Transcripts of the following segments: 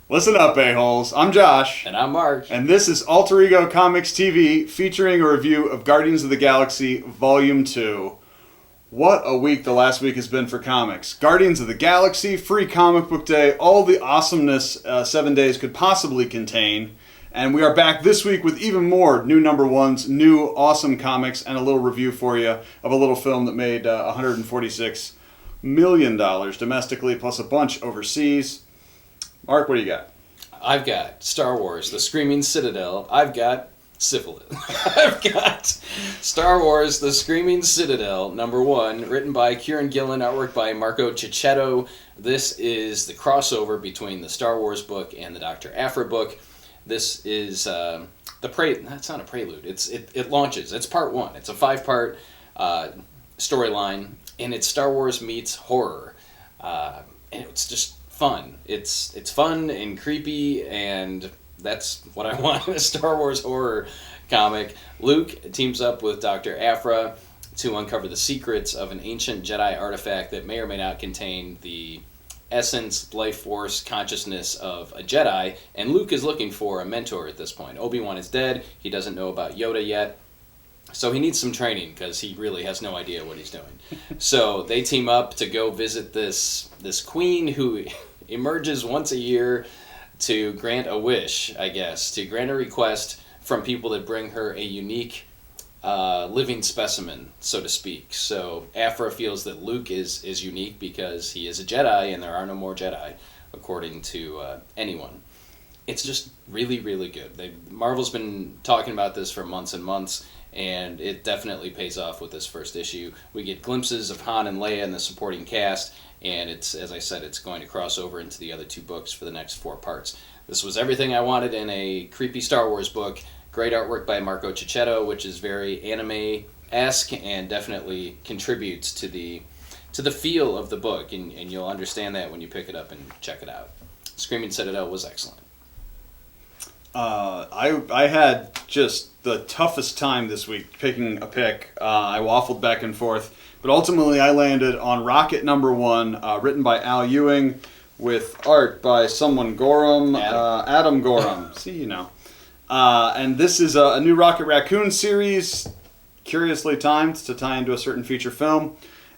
Listen up, a-holes. I'm Josh. And I'm Marc. And this is Alter Ego Comics TV, featuring a review of Guardians of the Galaxy Volume 2. What a week the last week has been for comics. Guardians of the Galaxy, free comic book day, all the awesomeness 7 days could possibly contain. And we are back this week with even more new number ones, new awesome comics, and a little review for you of a little film that made $146 million domestically, plus a bunch overseas. Marc, what do you got? I've got Star Wars, The Screaming Citadel. I've got Syphilis. I've got Star Wars, The Screaming Citadel, number 1, written by Kieran Gillen, artwork by Marco Cicchetto. This is the crossover between the Star Wars book and the Dr. Aphra book. This is that's not a prelude. It launches. It's part 1. It's a 5-part storyline, and it's Star Wars meets horror. And it's just fun. It's fun and creepy, and that's what I want in a Star Wars horror comic. Luke teams up with Dr. Aphra to uncover the secrets of an ancient Jedi artifact that may or may not contain the essence, life force, consciousness of a Jedi, and Luke is looking for a mentor at this point. Obi-Wan is dead. He doesn't know about Yoda yet. So he needs some training because he really has no idea what he's doing. So they team up to go visit this queen who emerges once a year to grant a wish, I guess, to grant a request from people that bring her a unique living specimen, so to speak. So Aphra feels that Luke is unique because he is a Jedi and there are no more Jedi, according to anyone. It's just really, really good. Marvel's been talking about this for months and months, and it definitely pays off with this first issue. We get glimpses of Han and Leia and the supporting cast, and it's, as I said, it's going to cross over into the other 2 books for the next 4 parts. This was everything I wanted in a creepy Star Wars book. Great artwork by Marco Cicchetto, which is very anime-esque and definitely contributes to the feel of the book, and you'll understand that when you pick it up and check it out. Screaming Citadel was excellent. I had just the toughest time this week picking a pick. I waffled back and forth, but ultimately I landed on Rocket number 1, written by Al Ewing, with art by someone Gorham, Adam Gorham. See, you know. And this is a new Rocket Raccoon series, curiously timed to tie into a certain feature film.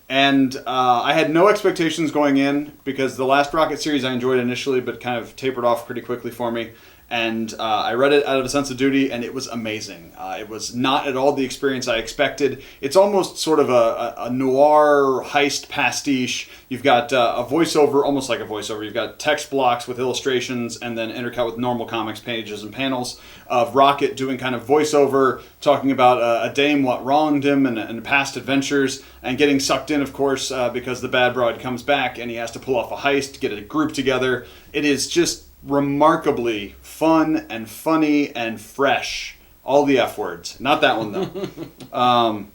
And I had no expectations going in because the last Rocket series I enjoyed initially, but kind of tapered off pretty quickly for me. And I read it out of a sense of duty, and it was amazing. It was not at all the experience I expected. It's almost sort of a noir heist pastiche. You've got a voiceover, almost like a voiceover. You've got text blocks with illustrations, and then intercut with normal comics pages and panels of Rocket doing kind of voiceover, talking about a dame, what wronged him, and past adventures, and getting sucked in, of course, because the bad broad comes back, and he has to pull off a heist, get a group together. It is just remarkably fun and funny and fresh. All the F words. Not that one, though.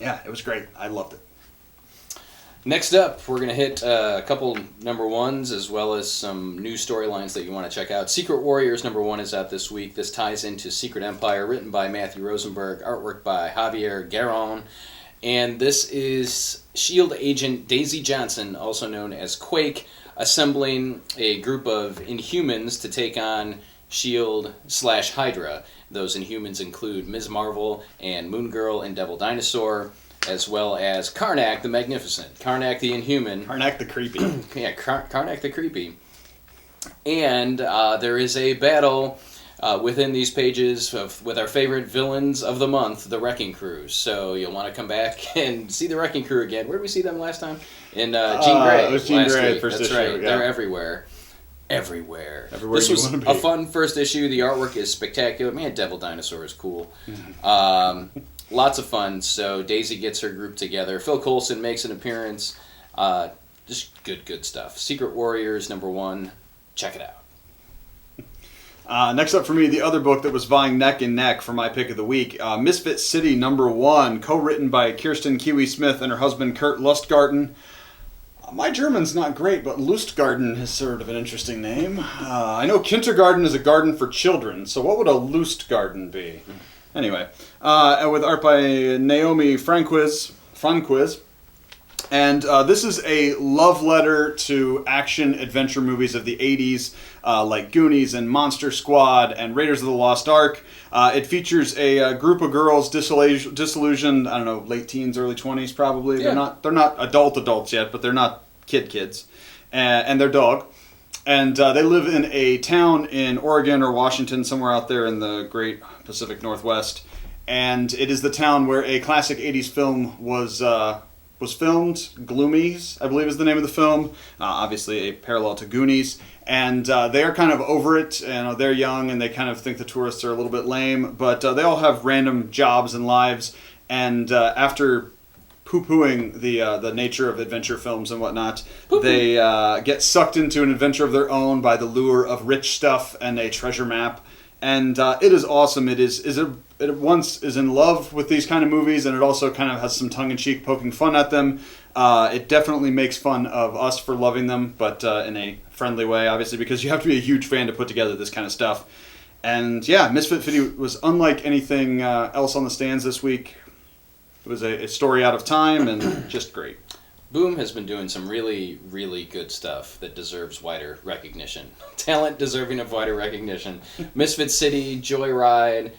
Yeah, it was great. I loved it. Next up, we're going to hit a couple number 1s as well as some new storylines that you want to check out. Secret Warriors number 1 is out this week. This ties into Secret Empire, written by Matthew Rosenberg, artwork by Javier Garron. And this is S.H.I.E.L.D. agent Daisy Johnson, also known as Quake, assembling a group of Inhumans to take on S.H.I.E.L.D./Hydra. Those Inhumans include Ms. Marvel and Moon Girl and Devil Dinosaur, as well as Karnak the Magnificent, Karnak the Inhuman. Karnak the Creepy. Yeah, Karnak the Creepy. And there is a battle within these pages with our favorite villains of the month, the Wrecking Crew. So you'll want to come back and see the Wrecking Crew again. Where did we see them last time? In Jean Grey. It was Jean Grey first That's issue. Right. Yeah. They're everywhere. Everywhere Everywhere this you was want to be. a fun first issue. The artwork is spectacular. Man, Devil Dinosaur is cool. Lots of fun. So Daisy gets her group together. Phil Coulson makes an appearance. Just good stuff. Secret Warriors number 1. Check it out. Next up for me, the other book that was vying neck and neck for my pick of the week, Misfit City number 1, co-written by Kirsten Kiwi Smith and her husband Kurt Lustgarten. My German's not great, but Lustgarten is sort of an interesting name. I know kindergarten is a garden for children, so what would a Lustgarten be? Anyway, with art by Naomi Franquiz. And this is a love letter to action-adventure movies of the 80s, like Goonies and Monster Squad and Raiders of the Lost Ark. It features a group of girls disillusioned, I don't know, late teens, early 20s probably. Yeah. They're not adults yet, but they're not kids. And their dog. And they live in a town in Oregon or Washington, somewhere out there in the great Pacific Northwest. And it is the town where a classic 80s film was filmed. Gloomies, I believe, is the name of the film. Obviously, a parallel to Goonies. And they are kind of over it. They're young, and they kind of think the tourists are a little bit lame. But they all have random jobs and lives. And after poo-pooing the nature of adventure films and whatnot, they get sucked into an adventure of their own by the lure of rich stuff and a treasure map. And it is awesome. It once is in love with these kind of movies, and it also kind of has some tongue-in-cheek poking fun at them. It definitely makes fun of us for loving them, but in a friendly way, obviously, because you have to be a huge fan to put together this kind of stuff. And yeah, Misfit City was unlike anything else on the stands this week. It was a story out of time and just great. Boom has been doing some really, really good stuff that deserves wider recognition. Talent deserving of wider recognition. Misfit City, Joyride,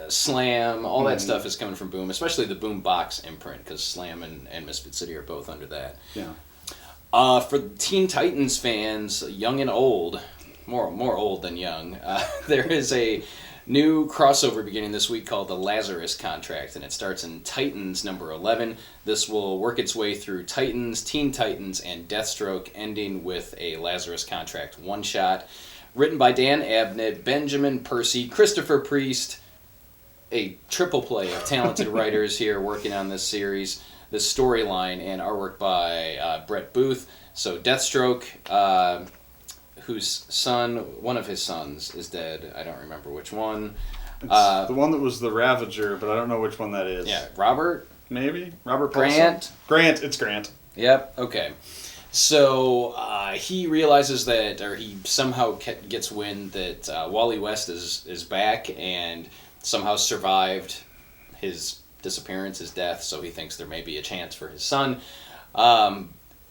Slam, all that stuff is coming from Boom, especially the Boom Box imprint, because Slam and Misfit City are both under that. Yeah. For Teen Titans fans, young and old, more old than young, there is a new crossover beginning this week called the Lazarus Contract, and it starts in Titans number 11. This will work its way through Titans, Teen Titans, and Deathstroke, ending with a Lazarus Contract one-shot. Written by Dan Abnett, Benjamin Percy, Christopher Priest, a triple play of talented writers here working on this series, this storyline, and artwork by Brett Booth. So Deathstroke, one of his sons is dead. I don't remember which one. It's the one that was the Ravager, but I don't know which one that is. Yeah, Robert? Maybe? Robert Paulson? It's Grant. Yep, okay. So he realizes that, or he somehow gets wind that Wally West is back and somehow survived his disappearance, his death, so he thinks there may be a chance for his son.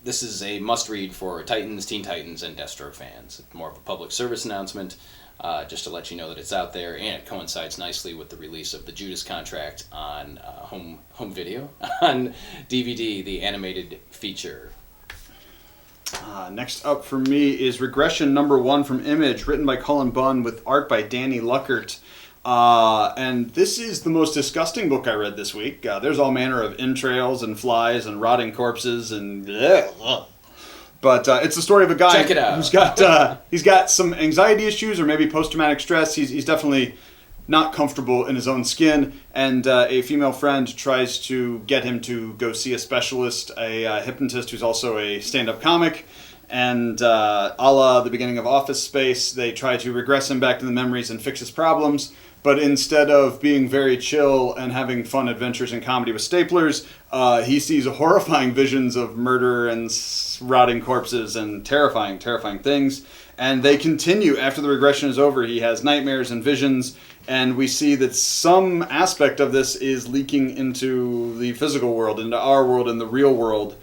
This is a must-read for Titans, Teen Titans, and Deathstroke fans. It's more of a public service announcement, just to let you know that it's out there, and it coincides nicely with the release of the Judas Contract on home video, on DVD, the animated feature. Next up for me is Regression number 1 from Image, written by Cullen Bunn with art by Danny Luckert. And this is the most disgusting book I read this week. There's all manner of entrails and flies and rotting corpses and but it's the story of a guy Check it out. who's he's got some anxiety issues or maybe post-traumatic stress. He's definitely not comfortable in his own skin, and a female friend tries to get him to go see a specialist, a hypnotist who's also a stand-up comic. And a la the beginning of Office Space, they try to regress him back to the memories and fix his problems. But instead of being very chill and having fun adventures and comedy with staplers, he sees horrifying visions of murder and rotting corpses and terrifying things. And they continue after the regression is over. He has nightmares and visions, and we see that some aspect of this is leaking into the physical world, into our world, in the real world.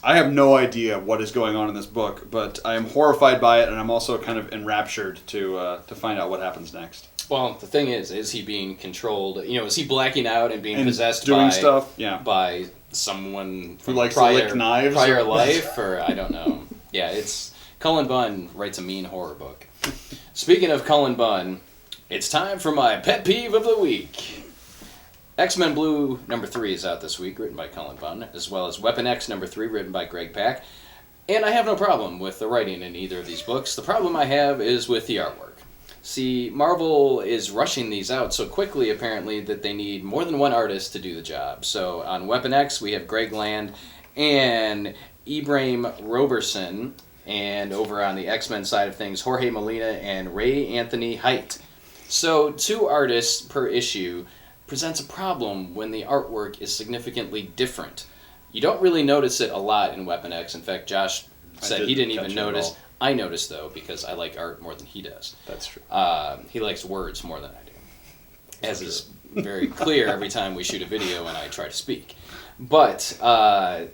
I have no idea what is going on in this book, but I am horrified by it, and I'm also kind of enraptured to find out what happens next. Well, the thing is he being controlled? Is he blacking out and being possessed doing stuff? Yeah. By someone from who likes prior, to lick knives? Prior life, or I don't know. Yeah, it's Cullen Bunn writes a mean horror book. Speaking of Cullen Bunn, it's time for my pet peeve of the week. X-Men Blue number 3 is out this week, written by Cullen Bunn, as well as Weapon X number 3, written by Greg Pak. And I have no problem with the writing in either of these books. The problem I have is with the artwork. See, Marvel is rushing these out so quickly, apparently, that they need more than one artist to do the job. So on Weapon X, we have Greg Land and Ibrahim Roberson. And over on the X-Men side of things, Jorge Molina and Ray Anthony Height. So 2 artists per issue presents a problem when the artwork is significantly different. You don't really notice it a lot in Weapon X. In fact, Josh said he didn't even notice. I noticed, though, because I like art more than he does. That's true. He likes words more than I do, as is very clear every time we shoot a video and I try to speak. But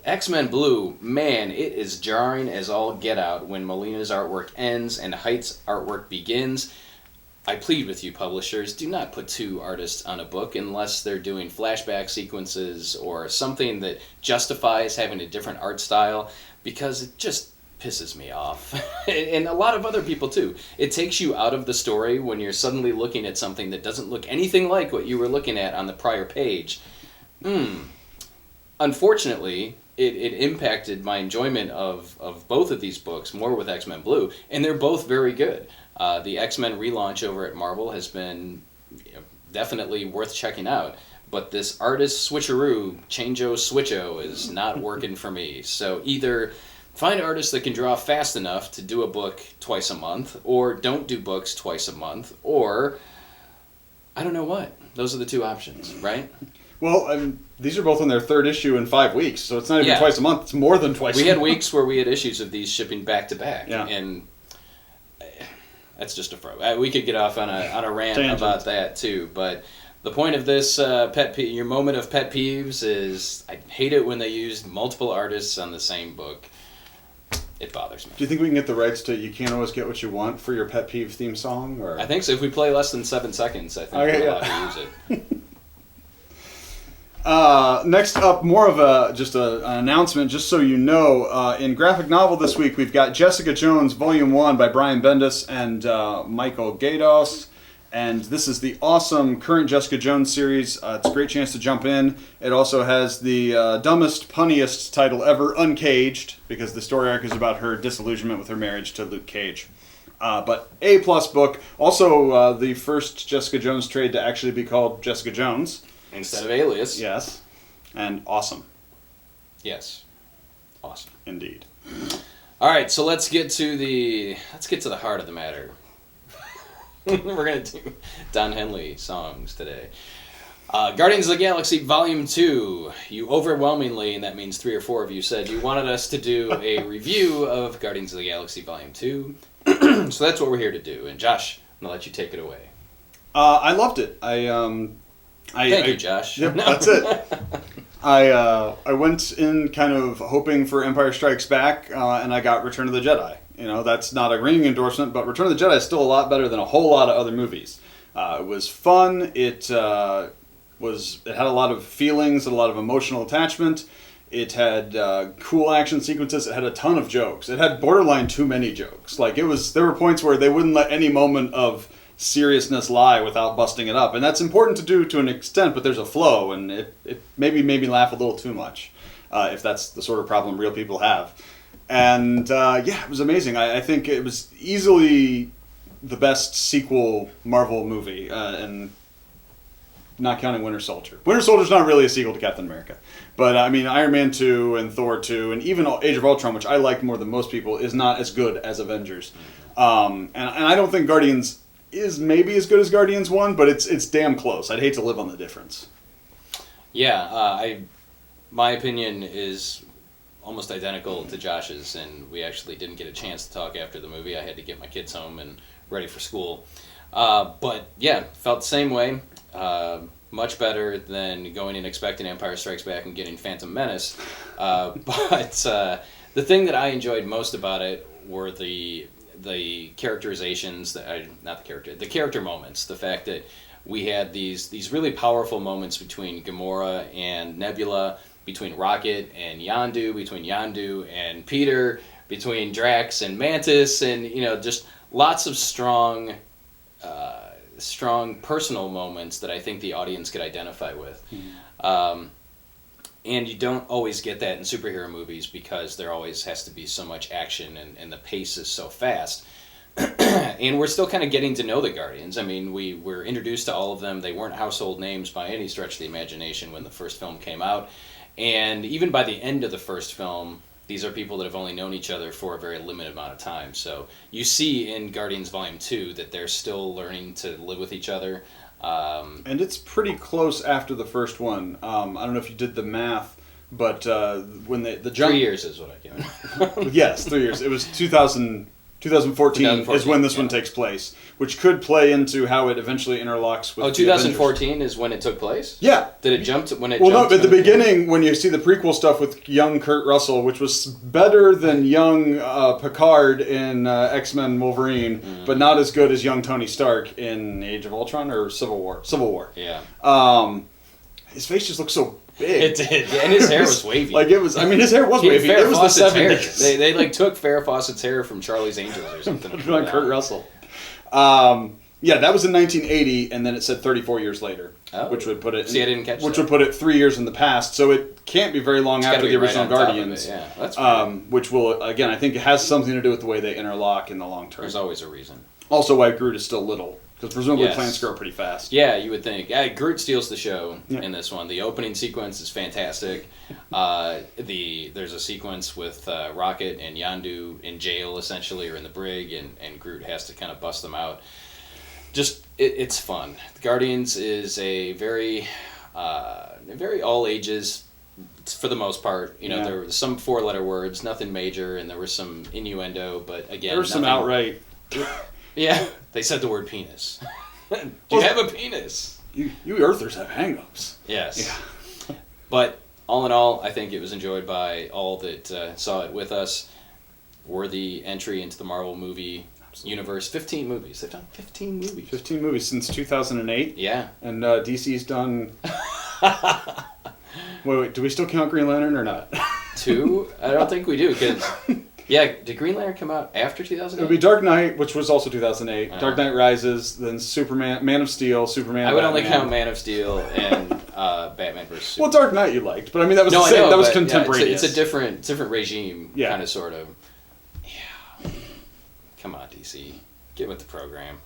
X-Men Blue, man, it is jarring as all get out when Molina's artwork ends and Height's artwork begins. I plead with you, publishers, do not put two artists on a book unless they're doing flashback sequences or something that justifies having a different art style, because it just pisses me off. And a lot of other people, too. It takes you out of the story when you're suddenly looking at something that doesn't look anything like what you were looking at on the prior page. Unfortunately, it impacted my enjoyment of both of these books more with X-Men Blue, and they're both very good. The X-Men relaunch over at Marvel has been definitely worth checking out, but this artist switcheroo, change-o-switch-o, is not working for me. So either find artists that can draw fast enough to do a book twice a month, or don't do books twice a month, or I don't know what. Those are the two options, right? Well, these are both on their third issue in 5 weeks, so it's not even twice a month. It's more than twice a month. We had weeks where we had issues of these shipping back-to-back, yeah. And that's just a throw. We could get off on a rant about that, too, but the point of this your moment of pet peeves is I hate it when they use multiple artists on the same book. It bothers me. Do you think we can get the rights to "You Can't Always Get What You Want" for your pet peeve theme song? Or I think so. If we play less than 7 seconds, I think we're allowed to use it. Next up, more of an announcement, just so you know. In graphic novel this week, we've got Jessica Jones, Volume 1 by Brian Bendis and Michael Gaydos. And this is the awesome current Jessica Jones series. It's a great chance to jump in. It also has the dumbest, punniest title ever, Uncaged, because the story arc is about her disillusionment with her marriage to Luke Cage. But A-plus book. Also, the first Jessica Jones trade to actually be called Jessica Jones. Instead of Alias. Yes. And awesome. Yes. Awesome. Indeed. All right, so let's get to the heart of the matter. We're going to do Don Henley songs today. Guardians of the Galaxy Volume 2. You overwhelmingly, and that means 3 or 4 of you, said you wanted us to do a review of Guardians of the Galaxy Volume 2. So that's what we're here to do. And Josh, I'm going to let you take it away. I loved it. Thank you, Josh. Yep, that's it. I went in kind of hoping for Empire Strikes Back, and I got Return of the Jedi. You know, that's not a ringing endorsement, but Return of the Jedi is still a lot better than a whole lot of other movies. It was fun. It had a lot of feelings, a lot of emotional attachment. It had cool action sequences. It had a ton of jokes. It had borderline too many jokes. Like there were points where they wouldn't let any moment of seriousness lie without busting it up, and that's important to do to an extent, but there's a flow, and it maybe made me laugh a little too much, if that's the sort of problem real people have. And it was amazing. I think it was easily the best sequel Marvel movie, and not counting Winter Soldier. Winter Soldier's not really a sequel to Captain America, but I mean Iron Man 2 and Thor 2 and even Age of Ultron, which I liked more than most people, is not as good as Avengers. And I don't think Guardians is maybe as good as Guardians 1, but it's damn close. I'd hate to live on the difference. Yeah, my opinion is almost identical to Josh's, and we actually didn't get a chance to talk after the movie. I had to get my kids home and ready for school. But yeah, felt the same way. Much better than going and expecting Empire Strikes Back and getting Phantom Menace. But the thing that I enjoyed most about it were the characterizations, the character moments. The fact that we had these really powerful moments between Gamora and Nebula, between Rocket and Yondu, between Yondu and Peter, between Drax and Mantis, and just lots of strong personal moments that I think the audience could identify with. Mm-hmm. And you don't always get that in superhero movies because there always has to be so much action and the pace is so fast. And we're still kind of getting to know the Guardians. I mean, we were introduced to all of them. They weren't household names by any stretch of the imagination when the first film came out. And even by the end of the first film, these are people that have only known each other for a very limited amount of time. So you see in Guardians Volume 2 that they're still learning to live with each other. And it's pretty close after the first one. I don't know if you did the math, but when the jump... 3 years is what I give it. Yes, 3 years. It was 2000 2014 is when this yeah. one takes place, which could play into how it eventually interlocks with 2014 is when it took place? Yeah. Did it jump to when it Well, jumped no, at the to beginning, when you see the prequel stuff with young Kurt Russell, which was better than young Picard in X-Men Wolverine, but not as good as young Tony Stark in Age of Ultron or Civil War. Civil War. Yeah. His face just looked so big. It did, and his hair was wavy. Like it was. I mean, his hair was wavy. Farrah It was Fawcett's the hair. 70s. They like took Farrah Fawcett's hair from Charlie's Angels or something. Like Kurt Russell. Yeah, that was in 1980, and then it said 34 years later, which would put it. See, I didn't catch which that. would put it 3 years in the past, so it can't be very long after the original Guardians. Yeah, that's right. Which will again, I think, it has something to do with the way they interlock in the long term. There's always a reason. Also, why Groot is still little, because presumably Yes. plants grow pretty fast. Yeah, you would think. Groot steals the show Yeah. in this one. The opening sequence is fantastic. There's a sequence with Rocket and Yondu in jail, essentially, or in the brig, and Groot has to kind of bust them out. Just, it's fun. Guardians is a very all ages, for the most part. You know, there were some 4-letter words, nothing major, and there was some innuendo, but again, There was some outright. Yeah, they said the word penis. Do you have a penis? You Earthers have hang-ups. Yes. Yeah. But all in all, I think it was enjoyed by all that saw it with us. Worthy entry into the Marvel movie universe. 15 movies. They've done 15 movies. 15 movies since 2008. Yeah. And DC's done... wait, do we still count Green Lantern or not? 2? I don't think we do, because... Yeah, did Green Lantern come out after It 2008? would be Dark Knight, which was also 2008. Dark Knight Rises, then Superman, Man of Steel, Superman. I would Batman. only count Man of Steel and Batman vs. Superman. Well, Dark Knight you liked, but I mean that was No, the I same. know, That was but, contemporaneous. Yeah, it's a different regime, Yeah. kind of, sort of. Yeah. Come on, DC. Get with the program.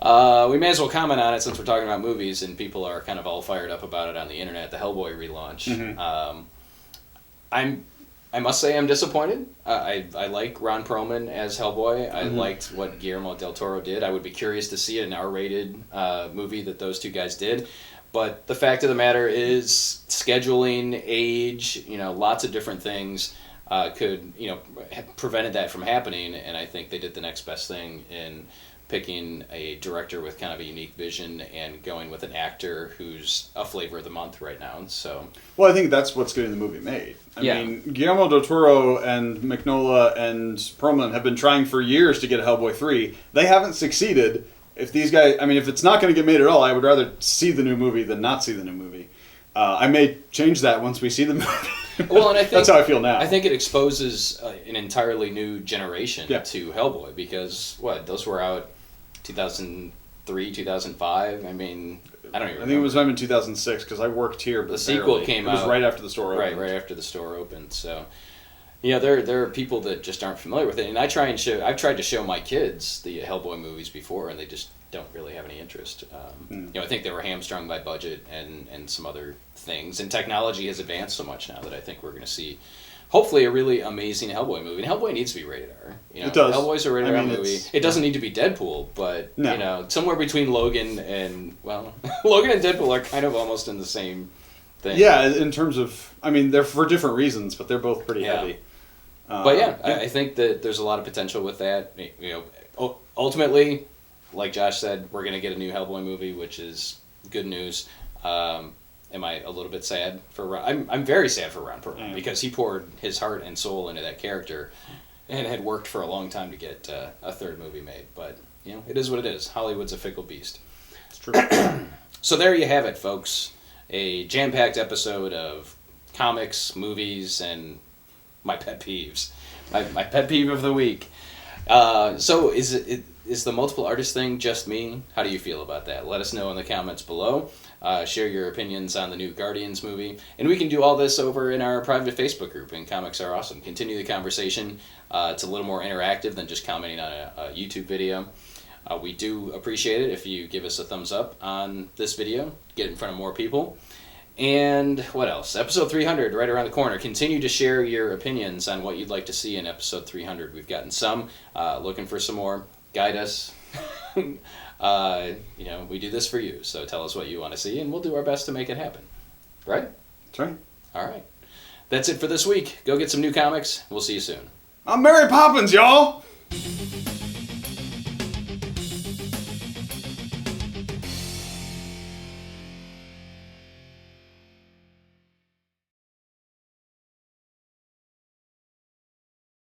We may as well comment on it since we're talking about movies and people are kind of all fired up about it on the internet, the Hellboy relaunch. Mm-hmm. I must say I'm disappointed. I like Ron Perlman as Hellboy. I liked what Guillermo del Toro did. I would be curious to see an R-rated movie that those two guys did. But the fact of the matter is scheduling, age, lots of different things could, have prevented that from happening. And I think they did the next best thing in picking a director with kind of a unique vision and going with an actor who's a flavor of the month right now. So, well, I think that's what's getting the movie made. I mean, Guillermo del Toro and Mignola and Perlman have been trying for years to get a Hellboy 3. They haven't succeeded. If these guys, I mean, if it's not going to get made at all, I would rather see the new movie than not see the new movie. I may change that once we see the movie. Well, and I think that's how I feel now. I think it exposes an entirely new generation to Hellboy because those were out 2003, 2005. I mean, I don't even remember. I think it was in 2006 because I worked here. But the sequel came out. It was right after the store opened. Right after the store opened. So, there are people that just aren't familiar with it, and I've tried to show my kids the Hellboy movies before, and they just don't really have any interest. I think they were hamstrung by budget and some other things, and technology has advanced so much now that I think we're going to see, hopefully, a really amazing Hellboy movie. And Hellboy needs to be rated R. It does. Hellboy's a rated R movie. It doesn't need to be Deadpool, but somewhere between Logan and Logan and Deadpool are kind of almost in the same thing. Yeah, in terms of, I mean, they're for different reasons, but they're both pretty heavy. But I think that there's a lot of potential with that. Ultimately, like Josh said, we're going to get a new Hellboy movie, which is good news. Am I a little bit sad for Ron? I'm very sad for Ron Perlman because he poured his heart and soul into that character and had worked for a long time to get a third movie made. But, it is what it is. Hollywood's a fickle beast. It's true. So there you have it, folks. A jam-packed episode of comics, movies, and my pet peeves. My pet peeve of the week. So is the multiple artist thing just me? How do you feel about that? Let us know in the comments below. Share your opinions on the new Guardians movie. And we can do all this over in our private Facebook group, and Comics Are Awesome. Continue the conversation. It's a little more interactive than just commenting on a YouTube video. We do appreciate it if you give us a thumbs up on this video. Get it in front of more people. And what else? Episode 300, right around the corner. Continue to share your opinions on what you'd like to see in episode 300. We've gotten some. Looking for some more. Guide us. We do this for you. So tell us what you want to see, and we'll do our best to make it happen. Right? That's right. All right. That's it for this week. Go get some new comics. We'll see you soon. I'm Mary Poppins, y'all!